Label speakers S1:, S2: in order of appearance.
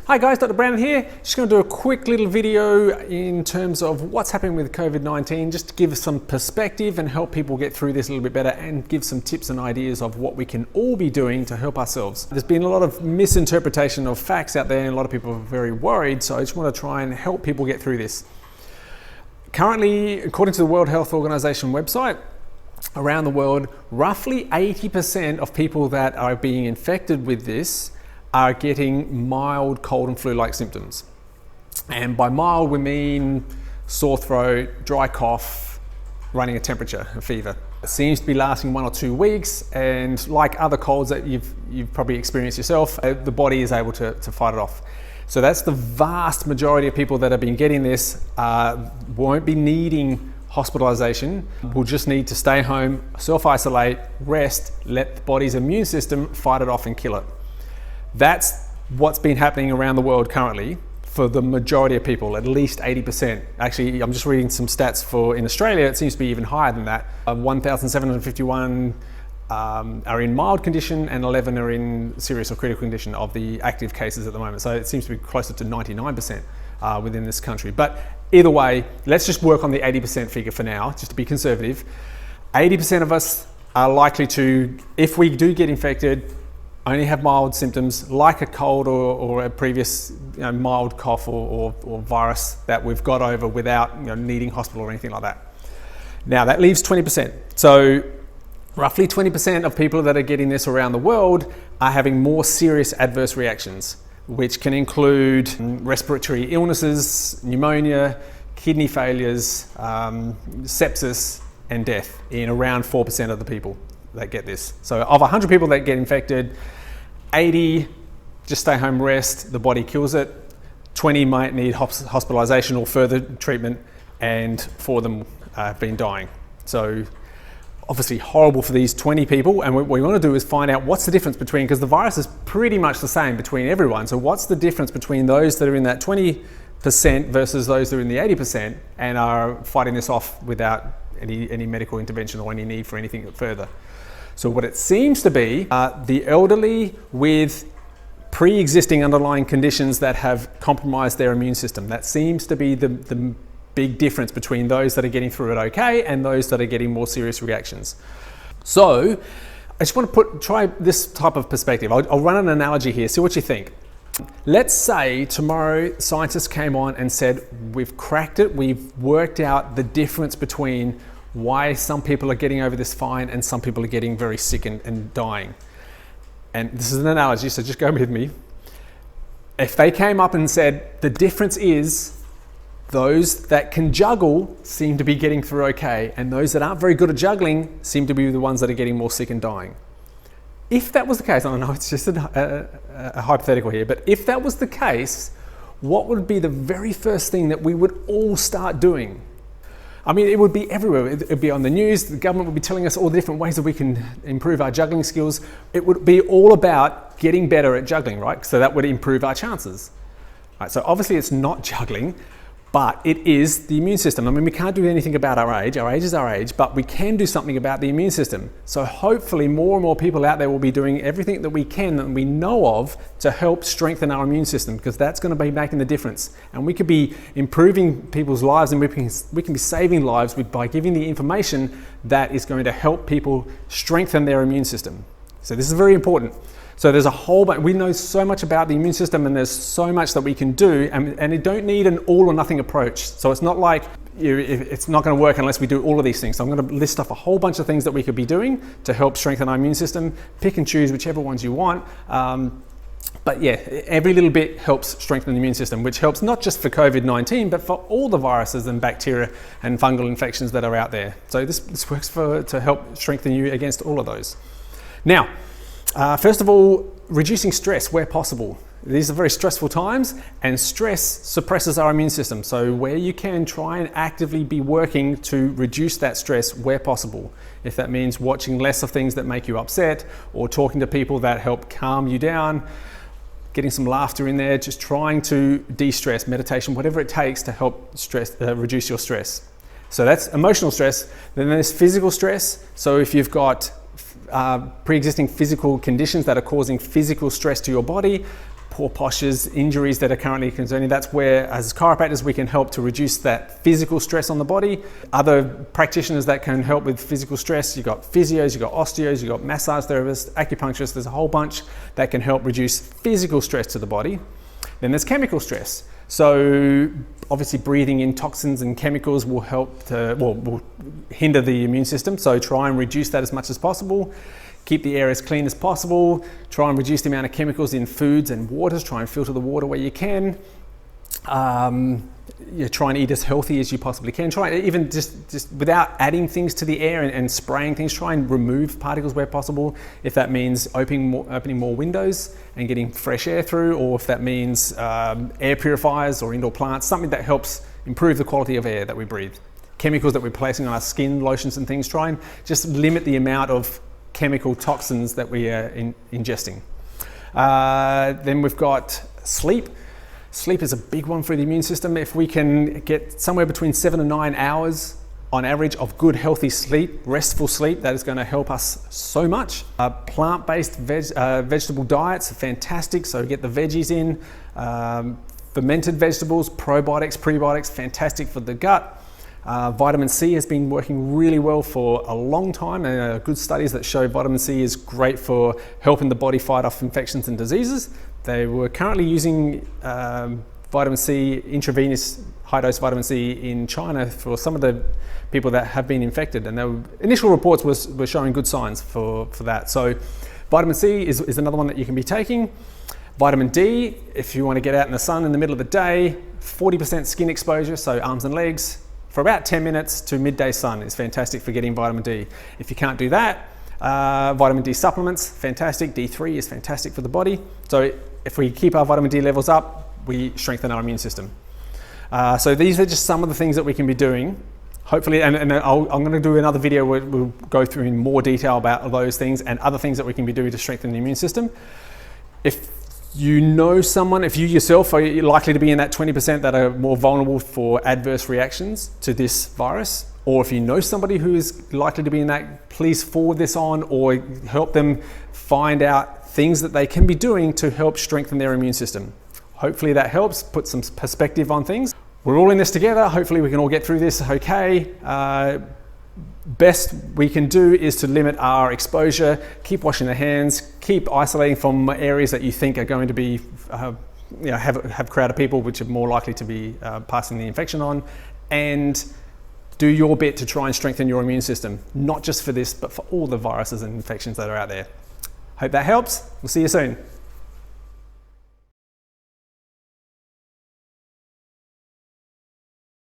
S1: Hi guys, Dr. Brandon here. Just going to do a quick little video in terms of what's happening with COVID-19, just to give some perspective and help people get through this a little bit better and give some tips and ideas of what we can all be doing to help ourselves. There's been a lot of misinterpretation of facts out there and a lot of people are very worried, so I just want to try and help people get through this. Currently, according to the World Health Organization website, around the world, roughly 80% of people that are being infected with this are getting mild cold and flu-like symptoms. And by mild, we mean sore throat, dry cough, running a temperature, a fever. It seems to be lasting 1 or 2 weeks, and like other colds that you've probably experienced yourself, the body is able to fight it off. So that's the vast majority of people that have been getting this, won't be needing hospitalization, will just need to stay home, self-isolate, rest, let the body's immune system fight it off and kill it. That's what's been happening around the world currently for the majority of people, at least 80%. Actually, I'm just reading some stats in Australia, it seems to be even higher than that. 1,751 are in mild condition and 11 are in serious or critical condition of the active cases at the moment. So it seems to be closer to 99% within this country. But either way, let's just work on the 80% figure for now, just to be conservative. 80% of us are likely to, if we do get infected, only have mild symptoms like a cold or a previous mild cough or virus that we've got over without needing hospital or anything like that. Now that leaves 20%. So roughly 20% of people that are getting this around the world are having more serious adverse reactions, which can include respiratory illnesses, pneumonia, kidney failures, sepsis, and death in around 4% of the people that get this. So of 100 people that get infected, 80 just stay home, rest, the body kills it. 20 might need hospitalization or further treatment, and 4 of them have been dying. So obviously horrible for these 20 people, and what we want to do is find out what's the difference between, because the virus is pretty much the same between everyone, so what's the difference between those that are in that 20% versus those that are in the 80% and are fighting this off without any medical intervention or any need for anything further. So what it seems to be, the elderly with pre-existing underlying conditions that have compromised their immune system. That seems to be the big difference between those that are getting through it okay and those that are getting more serious reactions. So I just want to try this type of perspective. I'll run an analogy here, see what you think. Let's say tomorrow scientists came on and said, we've cracked it, we've worked out the difference between why some people are getting over this fine and some people are getting very sick and dying. And this is an analogy, so just go with me. If they came up and said, the difference is those that can juggle seem to be getting through okay, and those that aren't very good at juggling seem to be the ones that are getting more sick and dying. If that was the case, I don't know, it's just a hypothetical here, but if that was the case, what would be the very first thing that we would all start doing? I mean, it would be everywhere. It would be on the news. The government would be telling us all the different ways that we can improve our juggling skills. It would be all about getting better at juggling, right? So that would improve our chances. Right, so obviously it's not juggling, but it is the immune system. I mean, we can't do anything about our age. Our age is our age, but we can do something about the immune system. So hopefully more and more people out there will be doing everything that we can and we know of to help strengthen our immune system, because that's going to be making the difference. And we could be improving people's lives, and we can be saving lives by giving the information that is going to help people strengthen their immune system. So this is very important. So there's a whole bunch, we know so much about the immune system, and there's so much that we can do, and you don't need an all or nothing approach. So it's not like it's not going to work unless we do all of these things. So I'm going to list off a whole bunch of things that we could be doing to help strengthen our immune system. Pick and choose whichever ones you want. But yeah, every little bit helps strengthen the immune system, which helps not just for COVID-19, but for all the viruses and bacteria and fungal infections that are out there. So this works to help strengthen you against all of those. Now, first of all, reducing stress where possible. These are very stressful times, and stress suppresses our immune system. So where you can, try and actively be working to reduce that stress where possible. If that means watching less of things that make you upset, or talking to people that help calm you down, getting some laughter in there, just trying to de-stress, meditation, whatever it takes to help reduce your stress. So that's emotional stress. Then there's physical stress. So if you've got pre-existing physical conditions that are causing physical stress to your body, poor postures, injuries that are currently concerning. That's where, as chiropractors, we can help to reduce that physical stress on the body. Other practitioners that can help with physical stress, you've got physios, you've got osteos, you've got massage therapists, acupuncturists. There's a whole bunch that can help reduce physical stress to the body. Then there's chemical stress. So obviously breathing in toxins and chemicals will help to, will hinder the immune system. So try and reduce that as much as possible. Keep the air as clean as possible. Try and reduce the amount of chemicals in foods and waters. Try and filter the water where you can. Try and eat as healthy as you possibly can. Try even just without adding things to the air and spraying things. Try and remove particles where possible. If that means opening more windows and getting fresh air through, or if that means air purifiers or indoor plants, something that helps improve the quality of air that we breathe. Chemicals that we're placing on our skin, lotions and things. Try and just limit the amount of chemical toxins that we are ingesting. Then we've got sleep. Sleep is a big one for the immune system. If we can get somewhere between 7 and 9 hours on average of good, healthy sleep, restful sleep, that is going to help us so much. Plant-based vegetable diets are fantastic. So get the veggies in. Fermented vegetables, probiotics, prebiotics, fantastic for the gut. Vitamin C has been working really well for a long time, and good studies that show vitamin C is great for helping the body fight off infections and diseases. They were currently using vitamin C, intravenous high-dose vitamin C in China for some of the people that have been infected, and initial reports were showing good signs for that. So vitamin C is another one that you can be taking. Vitamin D, if you want to get out in the sun in the middle of the day, 40% skin exposure, so arms and legs, for about 10 minutes to midday sun is fantastic for getting vitamin D. If you can't do that, vitamin D supplements, fantastic. D3 is fantastic for the body. So if we keep our vitamin D levels up, we strengthen our immune system. So these are just some of the things that we can be doing. Hopefully, and I'm going to do another video where we'll go through in more detail about those things and other things that we can be doing to strengthen the immune system. If you know someone, if you yourself are likely to be in that 20% that are more vulnerable for adverse reactions to this virus, or if you know somebody who is likely to be in that, please forward this on or help them find out things that they can be doing to help strengthen their immune system. Hopefully that helps put some perspective on things. We're all in this together. Hopefully we can all get through this okay. Best we can do is to limit our exposure, keep washing the hands, keep isolating from areas that you think are going to be, have crowded people, which are more likely to be passing the infection on, and do your bit to try and strengthen your immune system, not just for this, but for all the viruses and infections that are out there. Hope that helps. We'll see you soon.